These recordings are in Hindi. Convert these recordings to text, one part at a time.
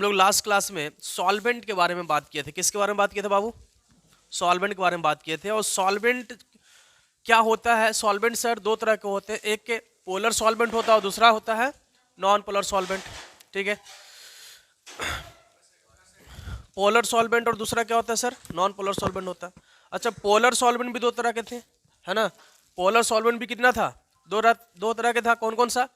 हम लोग लास्ट क्लास में सॉल्वेंट के बारे में बात किए थे। किसके बारे में बात किए थे बाबू? सॉल्वेंट के बारे में बात किए थे। और सॉल्वेंट क्या होता है? सॉल्वेंट सर दो तरह के होते हैं, एक के पोलर सॉल्वेंट होता है और दूसरा होता है नॉन पोलर सॉल्वेंट। ठीक है, पोलर सॉल्वेंट और दूसरा क्या होता है सर? नॉन पोलर सॉल्वेंट होता है। अच्छा, पोलर सॉल्वेंट भी दो तरह के थे, है ना? पोलर सॉल्वेंट भी कितना था? दो तरह के था। कौन कौन सा?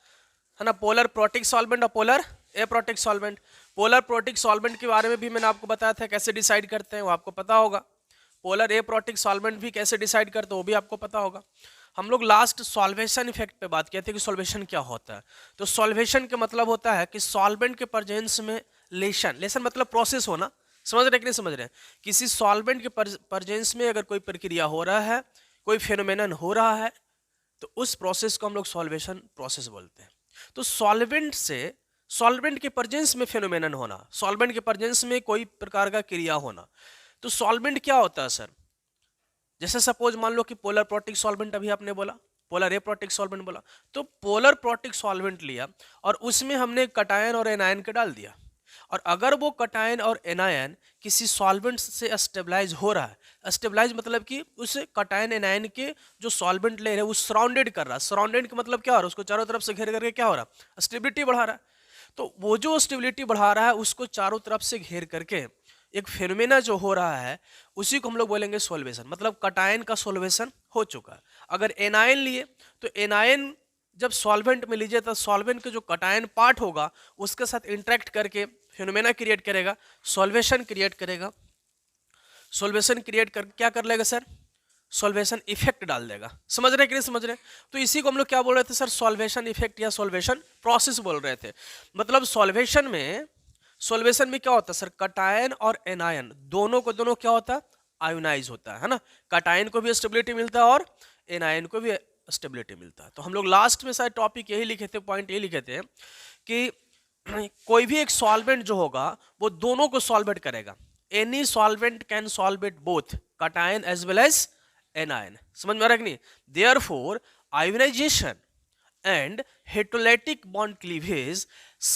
है ना, पोलर प्रोटिक सॉल्वेंट और polar aprotic solvent. Polar protic solvent के बारे में भी मैंने आपको बताया था, कैसे डिसाइड करते हैं वो आपको पता होगा। पोलर एप्रोटिक सॉल्वेंट भी कैसे डिसाइड करते हैं वो भी आपको पता होगा। हम लोग लास्ट सॉल्वेशन इफेक्ट पे बात किए थे कि सॉल्वेशन क्या होता है। तो सॉल्वेशन का मतलब होता है कि सॉल्वेंट के प्रेजेंस में लेशन मतलब प्रोसेस होना। समझ रहे कि नहीं समझ रहे? किसी सॉल्वेंट के प्रेजेंस में अगर कोई प्रक्रिया हो रहा है, कोई फेनोमेनन हो रहा है, तो उस प्रोसेस को हम लोग सॉल्वेशन प्रोसेस बोलते हैं। तो सॉल्वेंट के प्रेजेंस में फेनोमेनन होना, सॉल्वेंट के प्रेजेंस में कोई प्रकार का क्रिया होना। तो सॉल्वेंट क्या होता है सर? जैसे सपोज मान लो कि पोलर प्रोटिक सॉल्वेंट अभी आपने बोला, पोलर एप्रोटिक सॉल्वेंट बोला, तो पोलर प्रोटिक सॉल्वेंट लिया और उसमें हमने कटायन और एनायन के डाल दिया। और अगर वो कटायन और एनायन किसी सॉल्वेंट से स्टेबलाइज हो रहा है, स्टेबलाइज मतलब कि उस कटायन एनायन के जो सॉल्वेंट ले रहे हैं वो सराउंडेड कर रहा है। सराउंडेड का मतलब क्या हो रहा है? उसको चारों तरफ से घेर करके क्या हो रहा है? स्टेबिलिटी बढ़ा रहा है। तो वो जो स्टेबिलिटी बढ़ा रहा है उसको चारों तरफ से घेर करके एक फेनोमेना जो हो रहा है उसी को हम लोग बोलेंगे सॉल्वेशन। मतलब कटायन का सॉल्वेशन हो चुका है। अगर एनायन लिए तो एनायन जब सॉल्वेंट में लीजिए तो सॉल्वेंट के जो कटायन पार्ट होगा उसके साथ इंटरेक्ट करके फेनोमेना क्रिएट करेगा, सॉल्वेशन क्रिएट करेगा। सॉल्वेशन क्रिएट कर क्या कर लेगा सर? सॉल्वेशन इफेक्ट डाल देगा। समझ रहे कि नहीं समझ रहे? तो इसी को हम लोग क्या बोल रहे थे सर? सॉल्वेशन इफेक्ट या सॉल्वेशन प्रोसेस बोल रहे थे। मतलब सॉल्वेशन में क्या होता है सर? कटायन और एनायन दोनों को दोनों क्या होता है? आयोनाइज होता है ना? कटायन को भी स्टेबिलिटी मिलता है और एनायन को भी स्टेबिलिटी मिलता है। तो हम लोग लास्ट में शायद टॉपिक यही लिखे थे, पॉइंट यही लिखे थे कि कोई भी एक सॉल्वेंट जो होगा वो दोनों को सॉल्वेट करेगा। Any solvent can solvate both cation as well as anion. समझ में आ रहा है कि नहीं? Therefore ionisation and heterolytic bond cleavage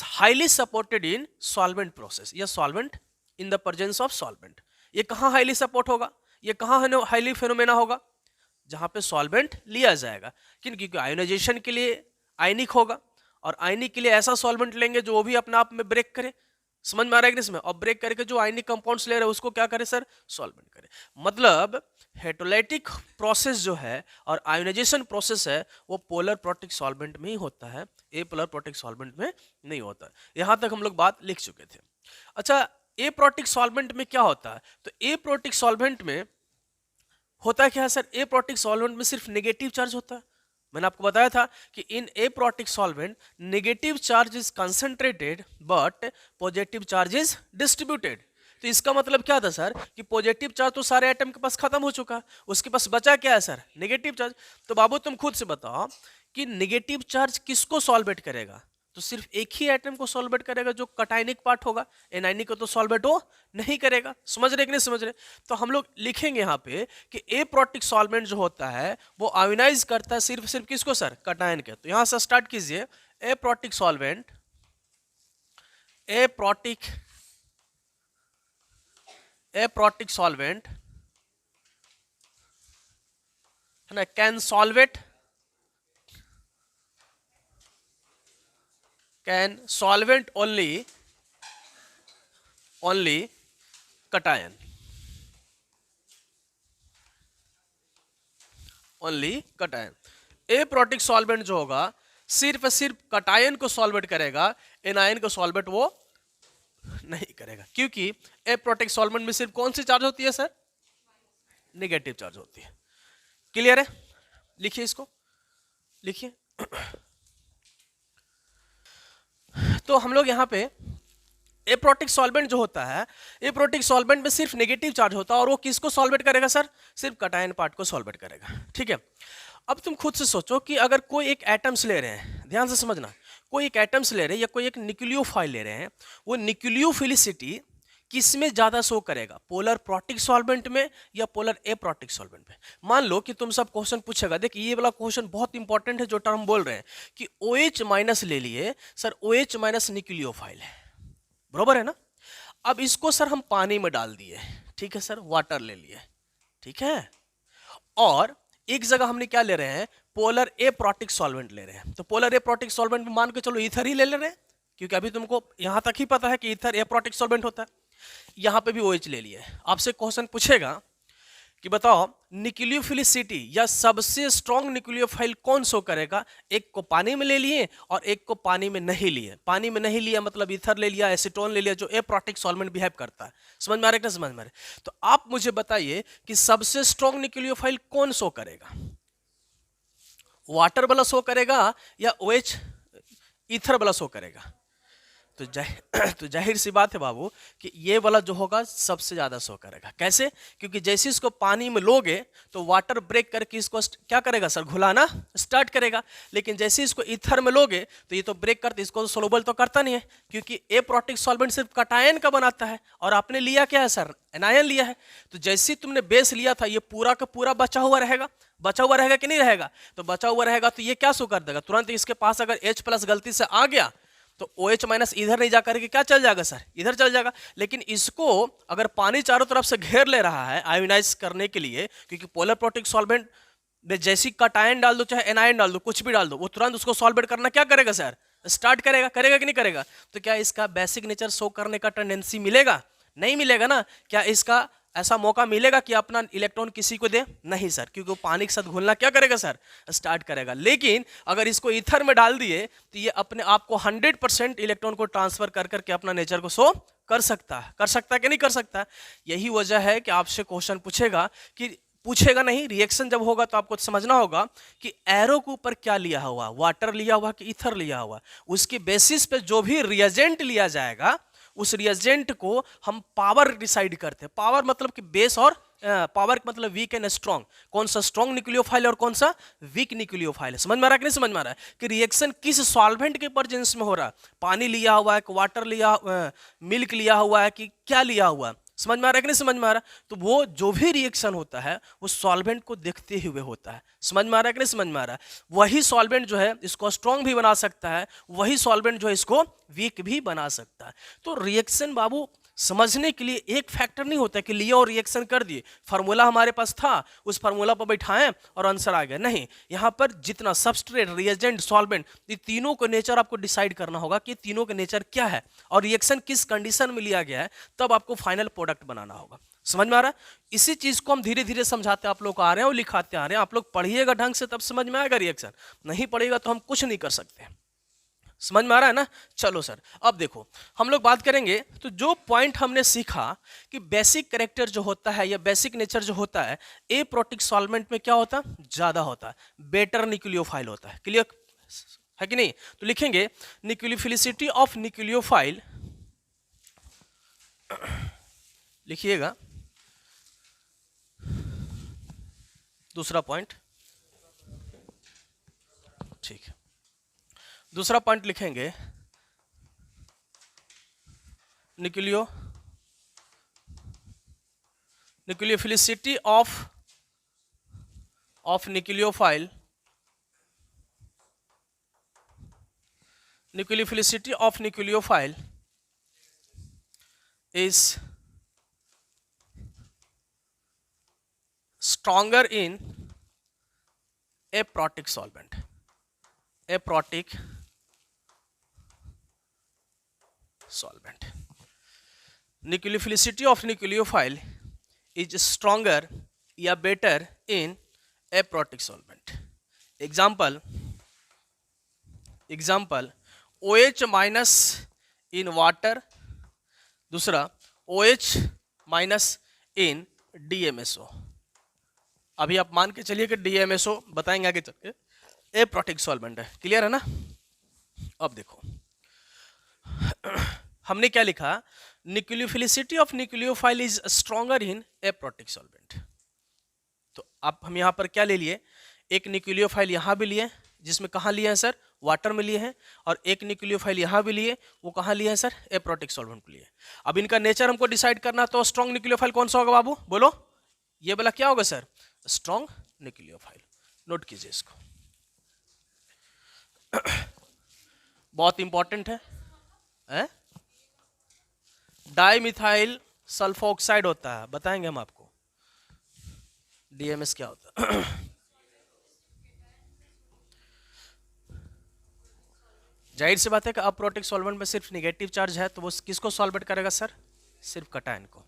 highly supported in solvent process या solvent in the presence of solvent। ये कहाँ highly support होगा? ये कहाँ highly phenomena होगा? जहाँ पे solvent लिया जाएगा। क्योंकि आयोनाइजेशन के लिए आयनिक होगा और आयनिक के लिए ऐसा solvent लेंगे जो वो भी अपने आप में ब्रेक करे। समझ में आ रहा है कि इसमें? और ब्रेक करके जो आयनिक कंपाउंड्स ले रहे हैं उसको क्या करे सर? सॉल्वेंट करे। मतलब हेटेरोलाइटिक प्रोसेस जो है और आयोनाइजेशन प्रोसेस है वो पोलर प्रोटिक सॉल्वेंट में ही होता है, एपोलर प्रोटिक सॉल्वेंट में नहीं होता। यहां तक हम लोग बात लिख चुके थे। अच्छा, एप्रोटिक सॉल्वेंट में क्या होता है? तो एप्रोटिक सॉल्वेंट में होता है क्या है सर? एप्रोटिक सॉल्वेंट में सिर्फ नेगेटिव चार्ज होता है। मैंने आपको बताया था कि in aprotic solvent negative charge is concentrated but positive charge is distributed. तो इसका मतलब क्या था सर? कि पॉजिटिव चार्ज तो सारे एटम के पास खत्म हो चुका है, उसके पास बचा क्या है सर? Negative charge. तो बाबू तुम खुद से बताओ कि नेगेटिव चार्ज किसको सॉल्वेट करेगा? तो सिर्फ एक ही एटम को सॉल्वेट करेगा जो कटायनिक पार्ट होगा, एनायनिक को तो सॉल्वेट वो नहीं करेगा। समझ रहे कि नहीं समझ रहे? तो हम लोग लिखेंगे यहाँ पे कि एप्रोटिक सॉल्वेंट जो होता है वो आयोनाइज करता है सिर्फ किसको सर? कटायन के। तो यहाँ से स्टार्ट कीजिए। एप्रोटिक सॉल्वेंट, एप्रोटिक सॉल्वेंट है ना, can solvent only cation, only cation. Aprotic solvent जो होगा सिर्फ कटायन को सॉल्वेट करेगा, एनायन को सॉल्वेट वो नहीं करेगा। क्योंकि एप्रोटिक सॉल्वेंट में सिर्फ कौन सी चार्ज होती है सर? नेगेटिव चार्ज होती है। क्लियर है? लिखिए इसको, लिखिए। तो हम लोग यहाँ पे एप्रोटिक सॉल्वेंट जो होता है, एप्रोटिक सॉल्वेंट में सिर्फ नेगेटिव चार्ज होता है और वो किसको सॉल्वेट करेगा सर? सिर्फ कटायन पार्ट को सॉल्वेट करेगा। ठीक है, अब तुम खुद से सोचो कि अगर कोई एक एटम्स ले रहे हैं, ध्यान से समझना, कोई एक एटम्स ले रहे हैं या कोई एक न्यूक्लियोफाइल ले रहे हैं, वो न्यूक्लियोफिलिसिटी किस में ज्यादा शो करेगा? पोलर प्रोटिक सॉल्वेंट में या पोलर एप्रोटिक सॉल्वेंट में? मान लो कि तुम सब क्वेश्चन पूछेगा, देखिए ये वाला क्वेश्चन बहुत इंपॉर्टेंट है जो टर्म बोल रहे हैं कि OH माइनस ले लिए सर, OH माइनस न्यूक्लियोफाइल है, बरोबर है ना। अब इसको सर हम पानी में डाल दिए, ठीक है सर, वाटर ले लिए, ठीक है, और एक जगह हमने क्या ले रहे हैं, पोलर एप्रोटिक सॉल्वेंट ले रहे हैं। तो पोलर एप्रोटिक सॉल्वेंट में मान के चलो ईथर ही ले रहे हैं, क्योंकि अभी तुमको यहां तक ही पता है कि ईथर एप्रोटिक सॉल्वेंट होता है। यहां पे भी OH ले लिए। आपसे क्वेश्चन पूछेगा कि बताओ न्यूक्लियोफिलिसिटी या सबसे स्ट्रॉन्ग न्यूक्लियोफाइल कौन शो करेगा। एक को पानी में ले लिए और एक को पानी में नहीं लिए। पानी में नहीं लिया मतलब ईथर ले लिया, एसीटोन ले लिया, जो एप्रोटिक सॉल्वेंट बिहेव करता है। समझ में आ रहा है कि समझ में आ रहा है? तो आप मुझे बताइए कि सबसे स्ट्रॉन्ग न्यूक्लियोफाइल कौन शो करेगा, वाटर वाला शो करेगा या OH ईथर वाला शो करेगा। तो जाहिर सी बात है बाबू कि ये वाला जो होगा सबसे ज्यादा शो करेगा। कैसे? क्योंकि जैसे इसको पानी में लोगे तो वाटर ब्रेक करके इसको क्या करेगा सर, घुलाना स्टार्ट करेगा। लेकिन जैसे इसको ईथर में लोगे तो ये तो ब्रेक करते, इसको सोलुबल तो करता नहीं है, क्योंकि एप्रोटिक सॉल्वेंट सिर्फ कटायन का बनाता है और आपने लिया क्या है सर, एनायन लिया है। तो जैसे तुमने बेस लिया था ये पूरा का पूरा बचा हुआ रहेगा। बचा हुआ रहेगा कि नहीं रहेगा? तो बचा हुआ रहेगा तो ये क्या शो कर देगा, तुरंत इसके पास अगर H+ गलती से आ गया तो OH- इधर नहीं जाकर के क्या चल जाएगा सर, इधर चल जाएगा। लेकिन इसको अगर पानी चारों तरफ से घेर ले रहा है आयोनाइज करने के लिए, क्योंकि पोलर प्रोटिक सॉल्वेंट में जैसी कटायन डाल दो चाहे एनायन डाल दो, कुछ भी डाल दो, वो तुरंत उसको सॉल्वेट करना क्या करेगा सर, स्टार्ट करेगा। करेगा कि नहीं करेगा? तो क्या इसका बेसिक नेचर शो करने का टेंडेंसी मिलेगा? नहीं मिलेगा ना। क्या इसका ऐसा मौका मिलेगा कि अपना इलेक्ट्रॉन किसी को दे? नहीं सर, क्योंकि वो पानी के साथ घुलना क्या करेगा सर, स्टार्ट करेगा। लेकिन अगर इसको ईथर में डाल दिए तो ये अपने आप को 100% इलेक्ट्रॉन को ट्रांसफर कर करके अपना नेचर को शो कर सकता है। कर सकता है कि नहीं कर सकता? यही वजह है कि आपसे क्वेश्चन पूछेगा कि, पूछेगा नहीं, रिएक्शन जब होगा तो आपको समझना होगा कि एरो के ऊपर क्या लिया हुआ, वाटर लिया हुआ कि ईथर लिया हुआ। उसके बेसिस पे जो भी रिएजेंट लिया जाएगा उस रिएजेंट को हम पावर डिसाइड करते हैं। पावर मतलब कि बेस, और पावर मतलब वीक एंड स्ट्रॉन्ग। कौन सा स्ट्रॉन्ग न्यूक्लियोफाइल और कौन सा वीक न्यूक्लियोफाइल है। समझ में आ रहा है कि नहीं समझ में आ रहा है कि रिएक्शन किस सॉल्वेंट के प्रेजेंस में हो रहा है? पानी लिया हुआ है, वाटर लिया, मिल्क लिया हुआ है कि क्या लिया हुआ है? समझ में आ रहा है कि नहीं समझ में आ रहा है? तो वो जो भी रिएक्शन होता है वो सॉल्वेंट को देखते हुए होता है। समझ में आ रहा है कि नहीं समझ में आ रहा है? वही सॉल्वेंट जो है इसको स्ट्रॉन्ग भी बना सकता है, वही सॉल्वेंट जो है इसको वीक भी बना सकता है। तो रिएक्शन बाबू समझने के लिए एक फैक्टर नहीं होता कि लिए और रिएक्शन कर दिए, फार्मूला हमारे पास था उस फार्मूला पर बैठाएं और आंसर आ गया। नहीं, यहाँ पर जितना सबस्ट्रेट, रिएजेंट, सॉल्वेंट, ये तीनों को नेचर आपको डिसाइड करना होगा कि तीनों का नेचर क्या है और रिएक्शन किस कंडीशन में लिया गया है, तब आपको फाइनल प्रोडक्ट बनाना होगा। समझ में आ रहा है? इसी चीज को हम धीरे धीरे समझाते आप लोग आ रहे हैं और लिखाते आ रहे हैं। आप लोग पढ़िएगा ढंग से तब समझ में आएगा रिएक्शन, नहीं पढ़िएगा तो हम कुछ नहीं कर सकते। समझ में आ रहा है ना? चलो सर, अब देखो हम लोग बात करेंगे तो जो पॉइंट हमने सीखा कि बेसिक कैरेक्टर जो होता है या बेसिक नेचर जो होता है एप्रोटिक सॉल्वेंट में क्या होता है, ज्यादा होता है, बेटर न्यूक्लियोफाइल होता है। क्लियर है कि नहीं? तो लिखेंगे न्यूक्लियोफिलिसिटी ऑफ न्यूक्लियोफाइल, लिखिएगा दूसरा पॉइंट, ठीक है। दूसरा पॉइंट लिखेंगे nucleophilicity of nucleophile, nucleophilicity of nucleophile is stronger in aprotic solvent. Aprotic solvent. Nucleophilicity of nucleophile is stronger या better in aprotic solvent. Example OH minus in water, दूसरा OH माइनस इन DMSO। अभी आप मान के चलिए कि DMSO बताएंगे आगे चल के एप्रोटिक सॉल्वेंट है। क्लियर है ना? अब देखो हमने क्या लिखा, nucleophilicity of nucleophile is stronger in aprotic solvent. तो अब हम यहाँ पर क्या ले लिए, एक न्यूक्लियोफाइल यहाँ भी लिए, जिसमें कहाँ लिए हैं सर, वाटर में लिए हैं, और एक न्यूक्लियोफाइल यहाँ भी लिए, वो कहाँ लिए हैं सर, एप्रोटिक सॉल्वेंट में लिए। अब इनका नेचर हमको डिसाइड करना, तो स्ट्रॉन्ग न्यूक्लियोफाइल कौन सा होगा बाबू, बोलो? ये वाला क्या होगा सर, स्ट्रॉन्ग न्यूक्लियोफाइल। नोट कीजिए इसको, बहुत इंपॉर्टेंट है? डाइमिथाइल सल्फोक्साइड होता है, बताएंगे हम आपको डीएमएस क्या होता है। जाहिर सी बात है कि अप्रोटिक सॉल्वेंट में सिर्फ निगेटिव चार्ज है, तो वो किसको सॉल्वेट करेगा सर? सिर्फ कटायन को।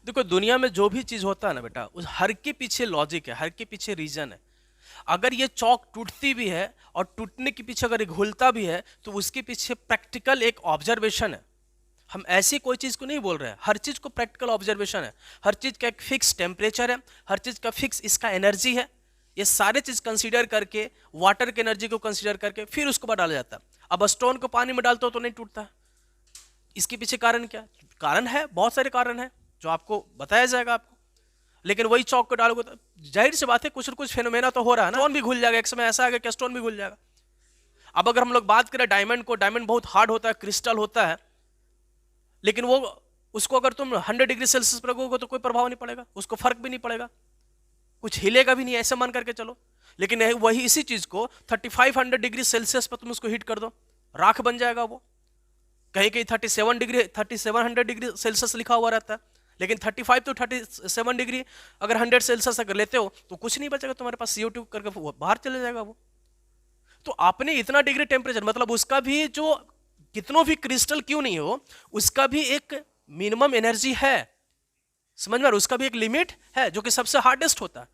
देखो दुनिया में जो भी चीज होता है ना बेटा, उस हर के पीछे लॉजिक है, हर के पीछे रीजन है। अगर ये चौक टूटती भी है और टूटने के पीछे अगर घुलता भी है, तो उसके पीछे प्रैक्टिकल एक ऑब्जर्वेशन है। हम ऐसी कोई चीज को नहीं बोल रहे हैं, हर चीज को प्रैक्टिकल ऑब्जर्वेशन है। हर चीज का एक फिक्स टेम्परेचर है, हर चीज का फिक्स इसका एनर्जी है। ये सारे चीज कंसीडर करके, वाटर की एनर्जी को कंसीडर करके फिर उसको बाद डाला जाता है। अब स्टोन को पानी में डालते हो तो नहीं टूटता। इसके पीछे कारण क्या? कारण है, बहुत सारे कारण है जो आपको बताया जाएगा आपको। लेकिन वही चौक को डालोगे तो जाहिर सी बात है कुछ न कुछ फेनोमेना तो हो रहा है ना। स्टोन भी घुल जाएगा, एक समय ऐसा आएगा कि स्टोन भी घुल जाएगा। अब अगर हम लोग बात करें डायमंड को, डायमंड बहुत हार्ड होता है, क्रिस्टल होता है, लेकिन वो उसको अगर तुम 100 डिग्री सेल्सियस पर रखोगे तो कोई प्रभाव नहीं पड़ेगा, उसको फर्क भी नहीं पड़ेगा, कुछ हिलेगा भी नहीं, ऐसे मान करके चलो। लेकिन वही इसी चीज को 3500 डिग्री सेल्सियस पर तुम उसको हीट कर दो, राख बन जाएगा वो। कहीं कहीं 3700 डिग्री सेल्सियस लिखा हुआ रहता है, लेकिन 35 to 37 डिग्री अगर 100 सेल्सियस अगर लेते हो तो कुछ नहीं बचेगा तुम्हारे पास, CO2 करके बाहर चले जाएगा वो। तो आपने इतना डिग्री टेम्परेचर, मतलब उसका भी जो कितनों भी क्रिस्टल क्यों नहीं हो, उसका भी एक मिनिमम एनर्जी है, समझ में? उसका भी एक लिमिट है जो कि सबसे हार्डेस्ट होता है।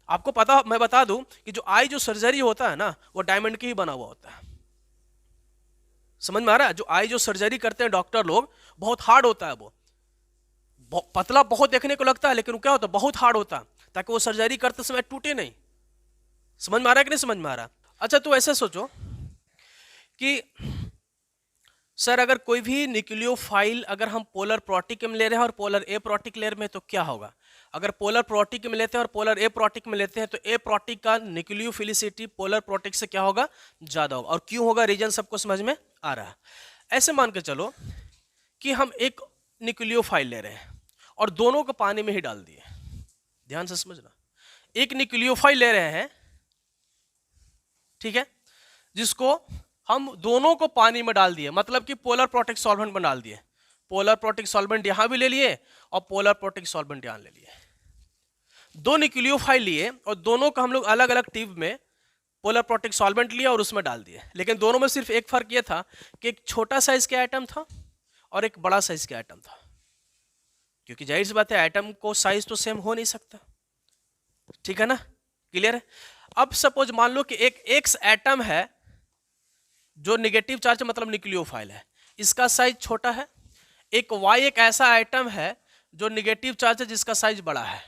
आपको पता, मैं बता दूं कि जो आई जो सर्जरी होता है ना, वो डायमंड की ही बना हुआ होता है। समझ में आ रहा है? जो आई जो सर्जरी करते हैं डॉक्टर लोग, बहुत हार्ड होता है वो। पतला बहुत देखने को लगता है, लेकिन वो क्या होता है, बहुत हार्ड होता है, ताकि वो सर्जरी करते समय टूटे नहीं। समझ में आ रहा है कि नहीं समझ में आ रहा? अच्छा, तो ऐसे सोचो कि सर अगर कोई भी न्यूक्लियोफाइल अगर हम पोलर प्रोटिक में ले रहे हैं और पोलर ए प्रोटिक लेयर में, तो क्या होगा? अगर पोलर प्रोटिक में लेते हैं और पोलर ए प्रोटिक में लेते हैं, तो ए प्रोटिक का न्यूक्लियोफिलिसिटी पोलर प्रोटिक से क्या होगा? ज्यादा होगा। और क्यों होगा? रीजन सबको समझ में आ रहा है। ऐसे मान के चलो कि हम एक न्यूक्लियोफाइल ले रहे हैं और दोनों को पानी में ही डाल दिए। ध्यान से समझना, एक न्यूक्लियोफाइल ले रहे हैं, ठीक है, जिसको हम दोनों को पानी में डाल दिए, मतलब कि पोलर प्रोटिक सॉल्वेंट में डाल दिए। पोलर प्रोटिक सॉल्वेंट यहां भी ले लिए और पोलर प्रोटिक सॉल्वेंट यहां ले लिए। दो न्यूक्लियोफाइल लिए और दोनों को हम लोग अलग अलग ट्यूब में पोलर प्रोटिक सॉल्वेंट लिया और उसमें डाल दिए। लेकिन दोनों में सिर्फ एक फर्क यह था कि एक छोटा साइज के एटम था और एक बड़ा साइज के एटम था, क्योंकि जाहिर सी बात है एटम को साइज तो सेम हो नहीं सकता। ठीक है ना? क्लियर है? अब सपोज मान लो कि एक एक्स एटम है जो नेगेटिव चार्ज मतलब न्यूक्लियोफाइल है, इसका साइज छोटा है। एक वाई एक ऐसा आइटम है जो नेगेटिव चार्ज है जिसका साइज बड़ा है।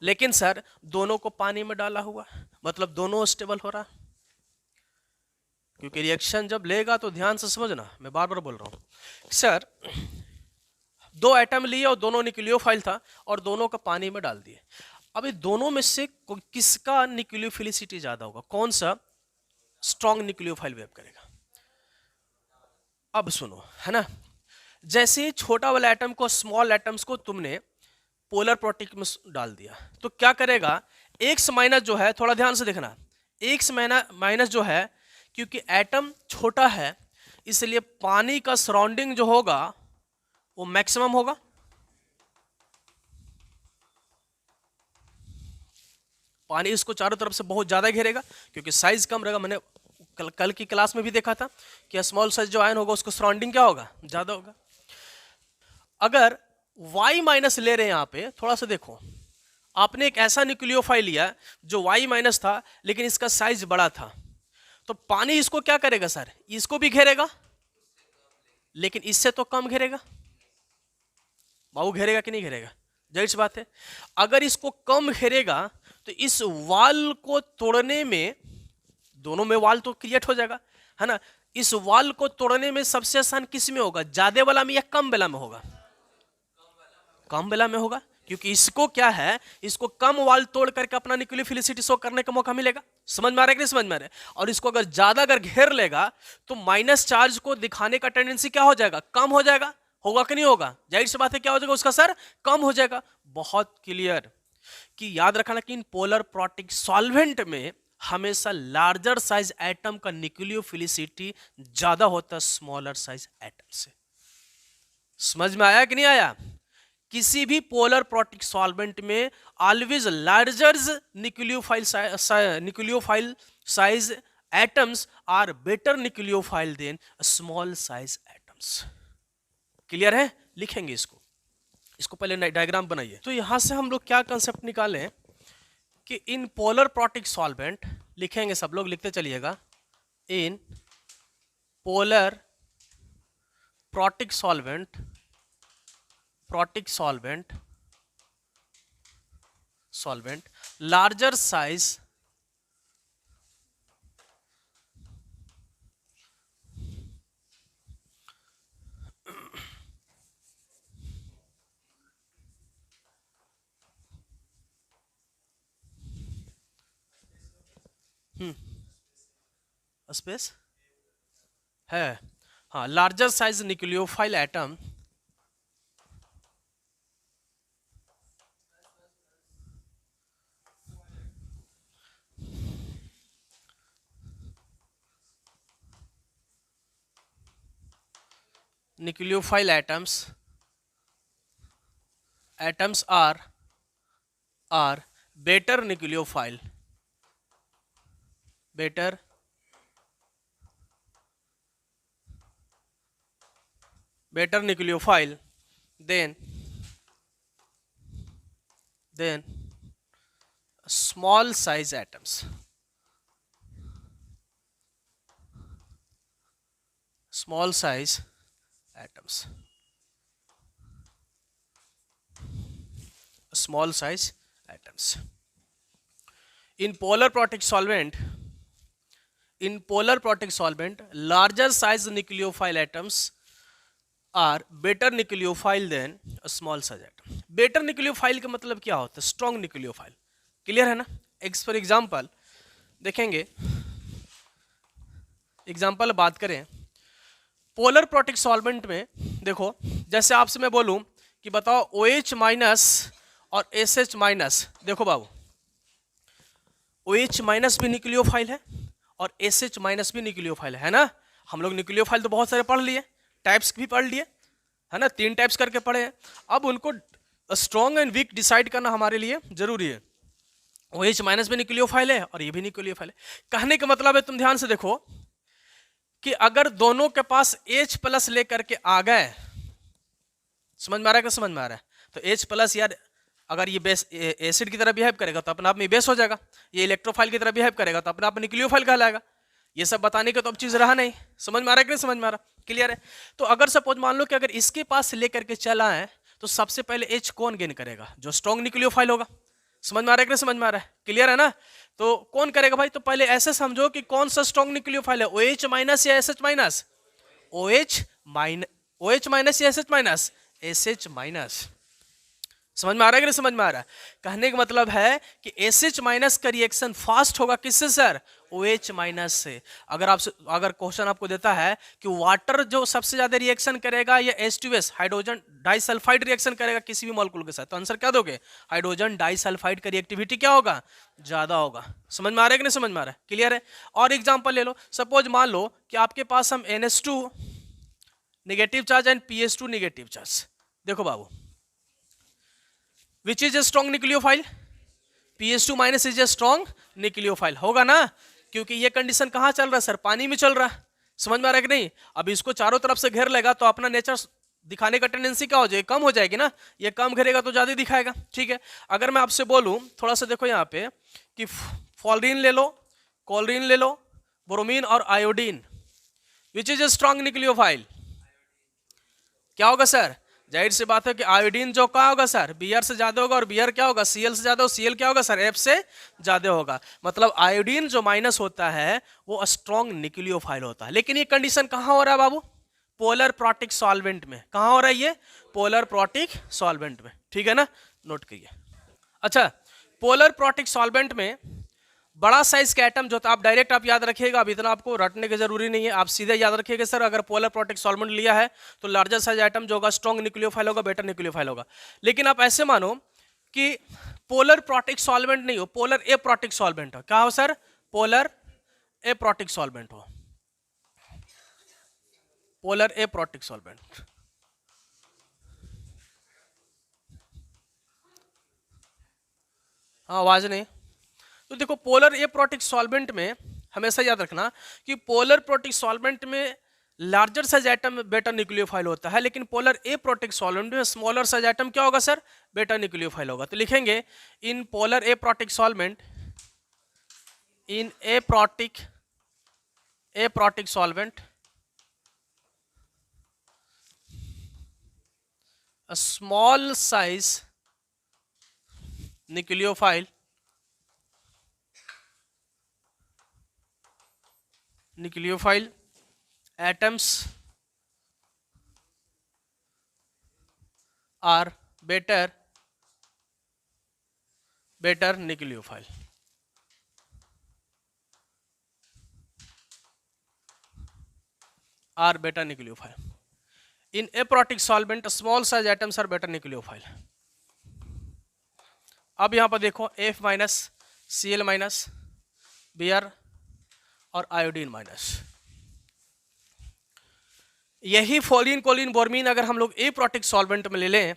लेकिन सर दोनों को पानी में डाला हुआ, मतलब दोनों स्टेबल हो रहा, क्योंकि रिएक्शन जब लेगा तो ध्यान से समझना, मैं बार बार बोल रहा हूं। सर दो एटम लिए और दोनों न्यूक्लियोफाइल था और दोनों को पानी में डाल दिए। अब ये दोनों में से किसका न्यूक्लियोफिलिसिटी ज्यादा होगा? कौन सा स्ट्रॉन्ग न्यूक्लियोफाइल वेव करेगा? अब सुनो, है ना, जैसे छोटा वाला एटम को, स्मॉल एटम्स को तुमने पोलर प्रोटिक में डाल दिया, तो क्या करेगा? एक्स माइनस जो है, थोड़ा ध्यान से देखना, एक्स माइनस जो है, क्योंकि एटम छोटा है इसलिए पानी का सराउंडिंग जो होगा वो मैक्सिमम होगा। पानी इसको चारों तरफ से बहुत ज्यादा घेरेगा क्योंकि साइज कम रहेगा। मैंने कल की क्लास में भी देखा था कि स्मॉल साइज जो आयन होगा उसको सराउंडिंग क्या होगा? ज्यादा होगा। अगर Y माइनस ले रहे हैं यहां पे, थोड़ा सा देखो, आपने एक ऐसा न्यूक्लियोफाइल लिया जो Y माइनस था लेकिन इसका साइज बड़ा था, तो पानी इसको क्या करेगा सर? इसको भी घेरेगा, लेकिन इससे तो कम घेरेगा। बाबू घेरेगा कि नहीं घेरेगा? जाहिर सी बात है, अगर इसको कम घेरेगा तो इस वाल को तोड़ने में, दोनों में वाल तो क्रिएट हो जाएगा, है ना, इस वाल को तोड़ने में सबसे आसान किस में होगा? ज्यादा वाला में या कम वाला में होगा? कम वाला में होगा, क्योंकि इसको क्या है, इसको कम वाल तोड़ करके अपना न्यूक्लियोफिलिसिटी शो करने का मौका मिलेगा। समझ में आ रहा है कि नहीं समझ में आ रहा है? और इसको अगर ज्यादा अगर घेर लेगा तो माइनस चार्ज को दिखाने का टेंडेंसी क्या हो जाएगा? कम हो जाएगा। होगा कि नहीं होगा? जाहिर सी बात है, क्या हो जाएगा उसका सर? कम हो जाएगा। बहुत क्लियर कि याद रखना कि इन पोलर प्रोटिक सॉल्वेंट में हमेशा लार्जर साइज एटम का न्यूक्लियोफिलिसिटी ज्यादा होता है स्मॉलर साइज एटम से। समझ में आया कि नहीं आया? किसी भी पोलर प्रोटिक सॉल्वेंट में always larger nucleophile size atoms are better nucleophile than small size atoms. Clear है? लिखेंगे इसको पहले डायग्राम बनाइए। तो यहां से हम लोग क्या कंसेप्ट निकालें कि इन पोलर प्रोटिक सॉल्वेंट, लिखेंगे सब लोग, लिखते चलिएगा, in polar protic solvent larger size space है, हाँ, larger size nucleophile atom nucleophile atoms are better nucleophile than small size atoms. Small size atoms. In polar protic solvent, larger size nucleophile atoms are better nucleophile than a small size atom. Better nucleophile का मतलब क्या होता है? Strong nucleophile. क्लियर है ना? फॉर एग्जाम्पल देखेंगे, एग्जाम्पल बात करें पोलर प्रोटिक सॉल्वेंट में, देखो जैसे आपसे मैं बोलूं कि बताओ OH माइनस और SH माइनस, देखो बाबू OH माइनस भी न्यूक्लियोफाइल है और SH माइनस भी न्यूक्लियोफाइल है ना? हम लोग न्यूक्लियोफाइल तो बहुत सारे पढ़ लिए, टाइप्स भी पढ़ लिए, है ना? 3 टाइप्स करके पढ़े हैं। अब उनको स्ट्रॉन्ग एंड वीक डिसाइड करना हमारे लिए जरूरी है। OH माइनस भी न्यूक्लियोफाइल है और ये भी न्यूक्लियोफाइल है। कहने का मतलब है, तुम ध्यान से देखो कि अगर दोनों के पास H प्लस लेकर के आ गए, समझ में आ रहा है कि समझ में आ रहा है? तो H प्लस यार अगर ये बेस एसिड की तरह बिहेव करेगा तो अपने आप में बेस हो जाएगा, ये इलेक्ट्रोफाइल की तरह बिहेव करेगा तो अपने आप में न्यूक्लियोफाइल कहलाएगा। ये सब बताने का तो अब चीज रहा नहीं। समझ में आ रहा है कि नहीं समझ में आ रहा? क्लियर है? तो अगर सपोज मान लो कि अगर इसके पास लेकर के चला है तो सबसे पहले H कौन गेन करेगा? जो स्ट्रॉन्ग न्यूक्लियोफाइल होगा। समझ में आ रहा है कि नहीं समझ में आ रहा है? क्लियर है ना? तो कौन करेगा भाई? तो पहले ऐसे समझो कि कौन सा स्ट्रॉन्ग न्यूक्लियोफाइल है, OH माइनस या SH माइनस? OH माइनस या SH माइनस? SH minus. समझ में आ रहा है कि नहीं समझ में आ रहा है? कहने का मतलब है कि SH माइनस का रिएक्शन फास्ट होगा किससे सर? OH माइनस से। अगर क्वेश्चन आपको देता है कि वाटर जो सबसे ज्यादा रिएक्शन करेगा या H2S हाइड्रोजन डाइसल्फाइड रिएक्शन करेगा किसी भी मॉलिक्यूल के साथ, तो आंसर क्या दोगे? हाइड्रोजन डाइसल्फाइड का रिएक्टिविटी क्या होगा? ज्यादा होगा। समझ में आ रहा है कि नहीं समझ में आ रहा है? क्लियर है? और एग्जाम्पल ले लो, सपोज मान लो कि आपके पास हम NH2 negative charge and PS2 negative charge, देखो बाबू which is a strong nucleophile? PS2 minus is a strong nucleophile, होगा ना? क्योंकि ये कंडीशन कहाँ चल रहा है सर? पानी में चल रहा है। समझ में आ रहा है कि नहीं? अब इसको चारों तरफ से घेर लेगा तो अपना नेचर दिखाने का टेंडेंसी क्या हो जाएगी? कम हो जाएगी ना। ये कम घेरेगा तो ज्यादा दिखाएगा। ठीक है, अगर मैं आपसे बोलूं थोड़ा सा देखो यहाँ पे कि फ्लोरीन ले लो, क्लोरीन ले लो, ब्रोमीन और iodine, which is a strong nucleophile? क्या होगा सर? जाहिर सी बात है कि आयोडीन जो क्या होगा सर? Br से ज्यादा होगा, और Br क्या होगा? Cl से ज्यादा, और Cl क्या होगा सर? F से ज्यादा होगा। मतलब आयोडीन जो माइनस होता है वो स्ट्रॉन्ग न्यूक्लियोफाइल होता है। लेकिन ये कंडीशन कहाँ हो रहा है बाबू? पोलर प्रोटिक सॉल्वेंट में। कहाँ हो रहा है ये? पोलर प्रोटिक सॉल्वेंट में। ठीक है ना? नोट करिए। अच्छा, पोलर प्रोटिक सॉल्वेंट में बड़ा साइज का एटम जो होता है, आप डायरेक्ट आप याद रखिएगा, अब इतना आपको रटने की जरूरी नहीं है, आप सीधे याद रखिएगा सर अगर पोलर प्रोटिक सॉल्वेंट लिया है तो लार्जर साइज एटम जो होगा स्ट्रॉन्ग न्यूक्लियोफाइल होगा, बेटर न्यूक्लियोफाइल होगा। लेकिन आप ऐसे मानो कि पोलर प्रोटिक सॉल्वेंट नहीं हो, पोलर ए प्रोटिक सॉल्वेंट हो। क्या हो सर? पोलर एप्रोटिक सॉल्वेंट हो, पोलर एप्रोटिक सॉल्वेंट। हाँ आवाज नहीं। तो देखो पोलर एप्रोटिक सॉल्वेंट में हमेशा याद रखना कि पोलर प्रोटिक सॉल्वेंट में लार्जर साइज एटम बेटा न्यूक्लियोफाइल होता है, लेकिन पोलर एप्रोटिक सॉल्वेंट में स्मॉलर साइज एटम क्या होगा सर, बेटा न्यूक्लियोफाइल होगा। तो लिखेंगे in polar aprotic solvent, in aprotic solvent a small size nucleophile atoms are better nucleophile। are beta nucleophile in aprotic solvent small size atoms are beta nucleophile। अब यहां पर देखो F minus, Cl minus, Br और आयोडीन माइनस। यही फोलिन कोलिन बोरमीन अगर हम लोग एप्रोटिक सॉल्वेंट में ले लें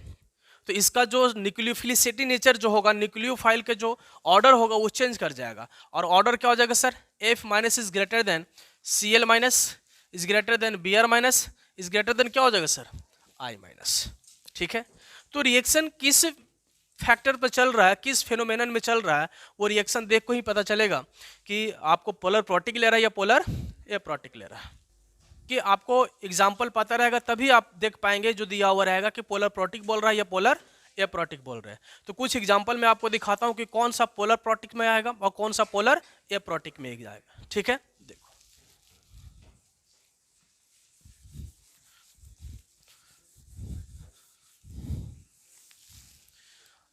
तो इसका जो न्यूक्लियोफिलिसिटी नेचर जो होगा, न्यूक्लियोफाइल के जो ऑर्डर होगा वो चेंज कर जाएगा। और ऑर्डर क्या हो जाएगा sir, F minus is greater than Cl minus is greater than Br minus is greater than क्या हो जाएगा सर, I माइनस। ठीक है, तो रिएक्शन किस फैक्टर पर चल रहा है, किस फेनोमेनन में चल रहा है, वो रिएक्शन देख को ही पता चलेगा कि आपको पोलर प्रोटिक ले रहा है या पोलर एप्रोटिक ले रहा है। कि आपको एग्जाम्पल पता रहेगा तभी आप देख पाएंगे जो दिया हुआ रहेगा कि पोलर प्रोटिक बोल रहा है या पोलर एप्रोटिक बोल रहा है। तो कुछ एग्जाम्पल मैं आपको दिखाता हूं कि कौन सा पोलर प्रोटिक में आएगा और कौन सा पोलर एप्रोटिक में जाएगा। ठीक है, देखो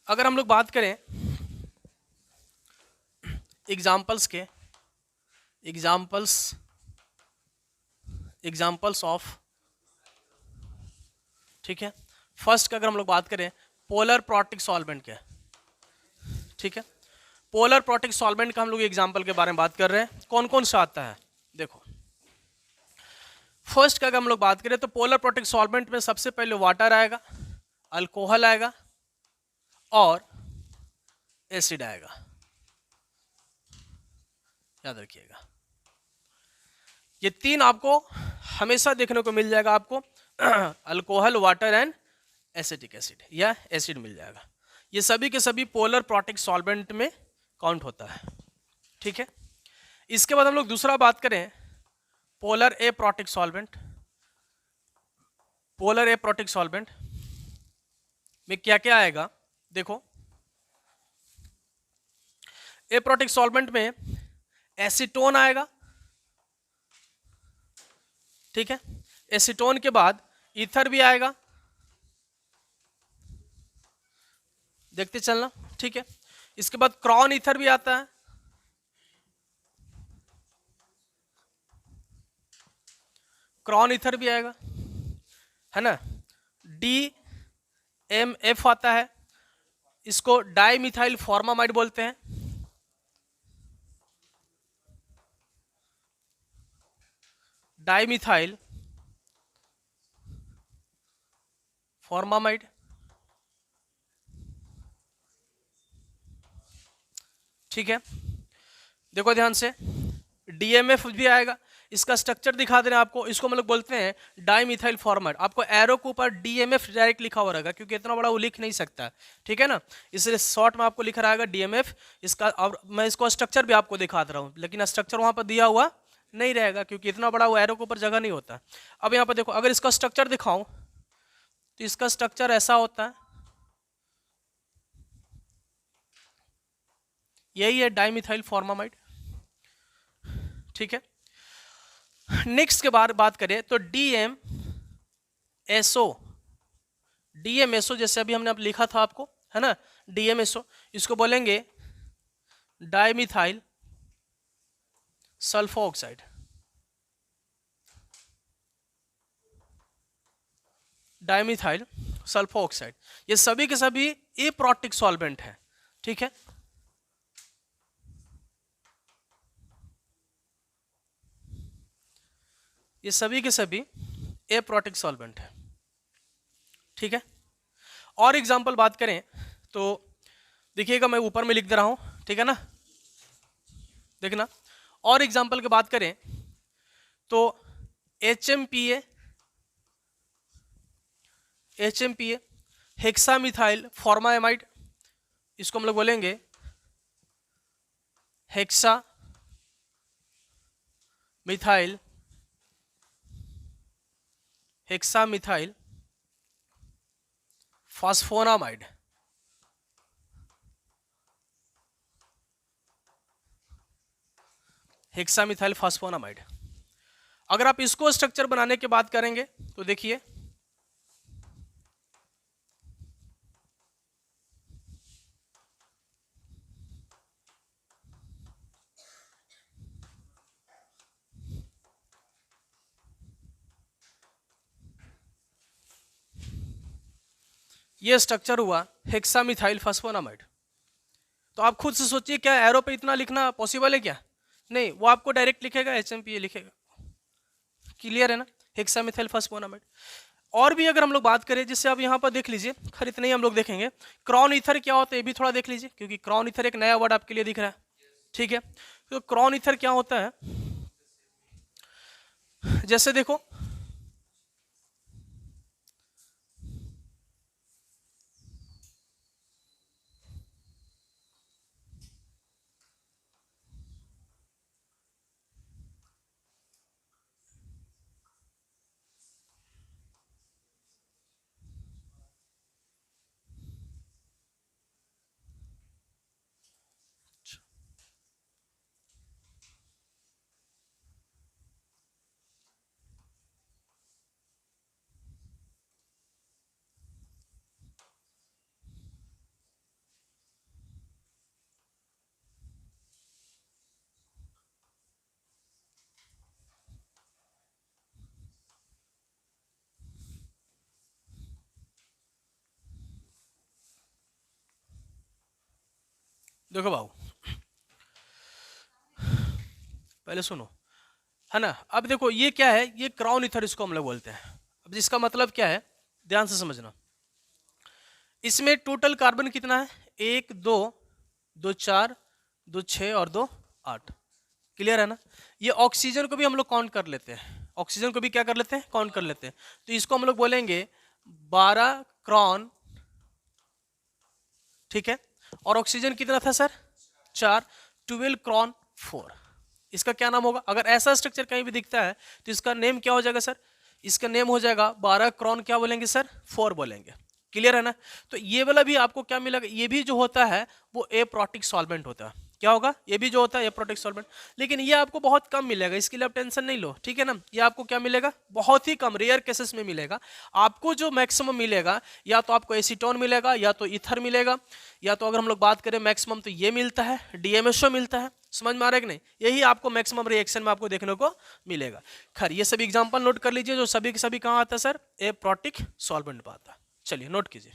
अगर हम लोग बात करें एग्जाम्पल्स के, एग्जाम्पल्स ऑफ, ठीक है, फर्स्ट का अगर हम लोग बात करें पोलर प्रोटिक सॉल्वेंट के, ठीक है, पोलर प्रोटिक सॉल्वेंट का हम लोग एग्जाम्पल के बारे में बात कर रहे हैं। कौन कौन सा आता है देखो, फर्स्ट का अगर हम लोग बात करें तो पोलर प्रोटिक सॉल्वेंट में सबसे पहले वाटर आएगा, अल्कोहल आएगा और एसिड आएगा, याद रखिएगा। ये तीन आपको हमेशा देखने को मिल जाएगा आपको alcohol, water and acetic acid या एसिड मिल जाएगा। ये सभी के सभी पोलर प्रोटिक सॉल्वेंट में काउंट होता है। ठीक है, इसके बाद हम लोग दूसरा बात करें polar aprotic solvent. Polar aprotic solvent में क्या क्या आएगा देखो, एप्रोटिक सॉल्वेंट में एसीटोन आएगा, ठीक है, एसीटोन के बाद ईथर भी आएगा, देखते चलना। ठीक है, इसके बाद क्रॉन ईथर भी आता है, क्रॉन ईथर भी आएगा, है ना। DMF आता है, इसको डाइमिथाइल फॉर्मामाइड बोलते हैं। डाइमिथाइल फॉर्मामाइड, ठीक है, देखो ध्यान से। DMF भी आएगा, इसका स्ट्रक्चर दिखा दे रहे हैं आपको, इसको हम लोग बोलते हैं डाइमिथाइल फॉर्माइड। आपको एरो के ऊपर DMF डायरेक्ट लिखा हुआ रहेगा क्योंकि इतना बड़ा वो लिख नहीं सकता, ठीक है ना, इसलिए शॉर्ट में आपको लिखा रहेगा DMF इसका। और मैं इसको स्ट्रक्चर भी आपको दिखा दे रहा हूँ, लेकिन स्ट्रक्चर वहां पर दिया हुआ नहीं रहेगा क्योंकि इतना बड़ा वो एरो के ऊपर जगह नहीं होता। अब यहाँ पर देखो, अगर इसका स्ट्रक्चर दिखाऊं तो इसका स्ट्रक्चर ऐसा होता है, यही है डाइमिथाइल फॉर्मामाइड। ठीक है, नेक्स्ट के बाद बात करें तो DMSO जैसे अभी हमने अब लिखा था आपको, है ना, DMSO, इसको बोलेंगे dimethyl sulphur oxide. Dimethyl sulphur oxide, ये सभी के सभी एप्रोटिक सॉल्वेंट है। ठीक है, ये सभी के सभी एप्रोटिक सॉल्वेंट है, ठीक है। और एग्जाम्पल बात करें तो देखिएगा, मैं ऊपर में लिख दे रहा हूं, ठीक है ना, देखना। और एग्जाम्पल की बात करें तो HMPA, हेक्सामिथाइल फॉर्मामाइड, इसको हम लोग बोलेंगे हेक्सामिथाइल फॉस्फोनामाइड, हेक्सामिथाइल फॉस्फोनामाइड। अगर आप इसको स्ट्रक्चर बनाने की बात करेंगे तो देखिए, ये स्ट्रक्चर हुआ हेक्सामिथाइल फॉस्फोनामाइड। तो आप खुद से सोचिए, क्या एरो पे इतना लिखना पॉसिबल है क्या? नहीं, वो आपको डायरेक्ट लिखेगा, HMPA लिखेगा। क्लियर है ना, हेक्सामिथाइल फॉस्फोनामाइड। और भी अगर हम लोग बात करें, जिससे आप यहाँ पर देख लीजिए, खैर इतने ही हम लोग देखेंगे। क्रॉन ईथर क्या होता है ये भी थोड़ा देख लीजिए, क्योंकि क्रॉन ईथर एक नया वर्ड आपके लिए दिख रहा है, ठीक है। तो क्रॉन ईथर क्या होता है, जैसे देखो देखो बाबू, पहले सुनो, है ना। अब देखो ये क्या है, ये क्रॉन ईथर इसको हम लोग बोलते हैं। अब इसका मतलब क्या है, ध्यान से समझना। इसमें टोटल कार्बन कितना है, 1 2 2 4 2 6 और 2 8। क्लियर है ना। ये ऑक्सीजन को भी हम लोग काउंट कर लेते हैं, ऑक्सीजन को भी क्या कर लेते हैं, काउंट कर लेते हैं। तो इसको हम लोग बोलेंगे 12 क्रॉन, ठीक है। और ऑक्सीजन कितना था सर, 4, 12 क्रॉन 4। इसका क्या नाम होगा, अगर ऐसा स्ट्रक्चर कहीं भी दिखता है तो इसका नेम क्या हो जाएगा सर, इसका नेम हो जाएगा 12 क्रॉन क्या बोलेंगे सर, 4 बोलेंगे। क्लियर है ना। तो ये वाला भी आपको क्या मिलेगा, ये भी जो होता है वो एप्रोटिक सॉल्वेंट होता है। क्या होगा, ये भी जो होता है एप्रोटिक सॉल्वेंट, लेकिन ये आपको बहुत कम मिलेगा, इसके लिए आप टेंशन नहीं लो, ठीक है ना। ये आपको क्या मिलेगा, बहुत ही कम, रेयर केसेस में मिलेगा। आपको जो मैक्सिमम मिलेगा, या तो आपको एसीटोन मिलेगा, या तो ईथर मिलेगा, या तो अगर हम लोग बात करें मैक्सिमम तो ये मिलता है, DMSO मिलता है। समझ में आ रहा है कि नहीं, यही आपको मैक्सिमम रिएक्शन में आपको देखने को मिलेगा। खैर ये सभी एग्जांपल नोट कर लीजिए, जो सभी के सभी कहाँ आता है सर, एप्रोटिक सॉल्वेंट में आता है। चलिए नोट कीजिए।